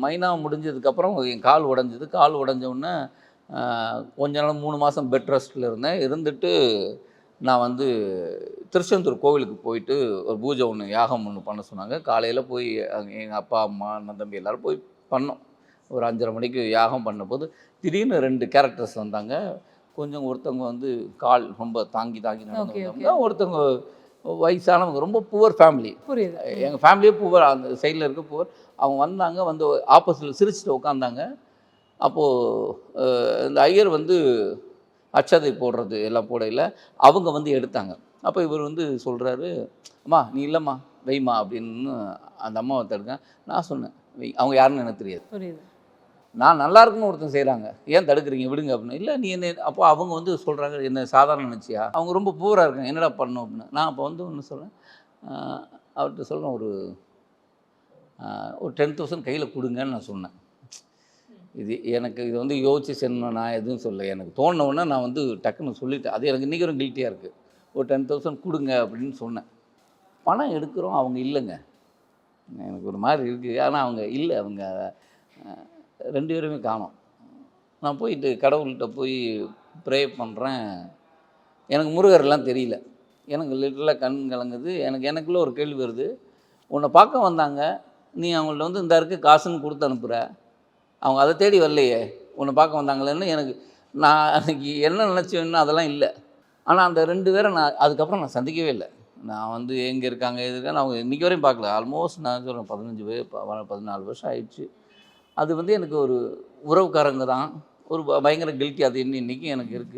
மைனா முடிஞ்சதுக்கப்புறம் என் கால் உடைஞ்சது. கால் உடைஞ்ச உடனே கொஞ்ச நாள் 3 மாதம் பெட் ரெஸ்ட்டில் இருந்தேன். இருந்துட்டு நான் வந்து திருச்செந்தூர் கோவிலுக்கு போயிட்டு ஒரு பூஜை ஒன்று யாகம் ஒன்று பண்ண சொன்னாங்க. காலையில் போய் அங்கே எங்கள் அப்பா, அம்மா, அண்ணன், தம்பி எல்லோரும் போய் பண்ணோம். ஒரு 5:30 மணிக்கு யாகம் பண்ணும்போது திடீர்னு 2 கேரக்டர்ஸ் வந்தாங்க. கொஞ்சம் ஒருத்தவங்க வந்து கால் ரொம்ப தாங்கி தாங்கி நடந்து வந்தவங்க, ஒருத்தவங்க வயசானவங்க, ரொம்ப புவர் ஃபேமிலி. புரியுது. எங்கள் ஃபேமிலியே புவர், அந்த சைடில் இருக்க புவர். அவங்க வந்தாங்க, வந்து ஆப்போசிட்டில் சிரிச்சுட்டு உட்காந்தாங்க. அப்போது இந்த ஐயர் வந்து அட்சதை போடுறது எல்லாம் போடையில் அவங்க வந்து எடுத்தாங்க. அப்போ இவர் வந்து சொல்கிறாரு, அம்மா நீ இல்லைம்மா வைம்மா அப்படின்னு அந்த அம்மாவை தடுங்க. நான் சொன்னேன் வை. அவங்க யாருன்னு எனக்கு தெரியாது. புரியுது. நான் நல்லா இருக்குன்னு ஒருத்தன் செய்கிறாங்க, ஏன் தடுக்கிறீங்க விடுங்க அப்படின்னு. இல்லை நீ என்ன, அப்போ அவங்க வந்து சொல்கிறாங்க என்ன சாதாரண நினச்சியா, அவங்க ரொம்ப பூராக இருக்காங்க என்னடா பண்ணணும் அப்படின்னு. நான் அப்போ வந்து ஒன்று சொல்கிறேன், அவர்கிட்ட சொல்கிறேன் ஒரு 10,000 கையில் கொடுங்கன்னு நான் சொன்னேன். இது எனக்கு இது வந்து யோசிச்சு செல்லணும், நான் எதுவும் சொல்ல, எனக்கு தோணுனோடனே நான் வந்து டக்குன்னு சொல்லிட்டேன். அது எனக்கு இன்றைக்கி ஒரு கில்ட்டியாக இருக்குது. ஒரு 10,000 கொடுங்க அப்படின்னு சொன்னேன். பணம் எடுக்கிறோம், அவங்க இல்லைங்க. எனக்கு ஒரு மாதிரி இருக்குது. ஆனால் அவங்க இல்லை, அவங்க 2 பேருமே காணோம். நான் போயிட்டு கடவுள்கிட்ட போய் ப்ரே பண்ணுறேன். எனக்கு முருகர்லாம் தெரியல. எனக்கு லிட்டரலாக கண் கலங்குது. எனக்குள்ளே ஒரு கேள்வி வருது, உன்னை பார்க்க வந்தாங்க, நீ அவங்கள்ட்ட வந்து இந்த இருக்குது காசுன்னு கொடுத்து அனுப்புகிற, அவங்க அதை தேடி வரலையே, உன்னை பார்க்க வந்தாங்களேன்னு எனக்கு, நான் அன்றைக்கி என்ன நினச்சேன்னு அதெல்லாம் இல்லை. ஆனால் அந்த 2 பேரை நான் அதுக்கப்புறம் நான் சந்திக்கவே இல்லை. நான் வந்து எங்கே இருக்காங்க எது இருக்கான்னு அவங்க இன்றைக்கி வரையும் பார்க்கல. ஆல்மோஸ்ட் நான் சொல்கிறேன் 14 வருஷம் ஆயிடுச்சு. அது வந்து எனக்கு ஒரு உறவுக்காரங்க தான். ஒரு பயங்கர கில்ட்டி அது இன்றைக்கும் எனக்கு இருக்குது.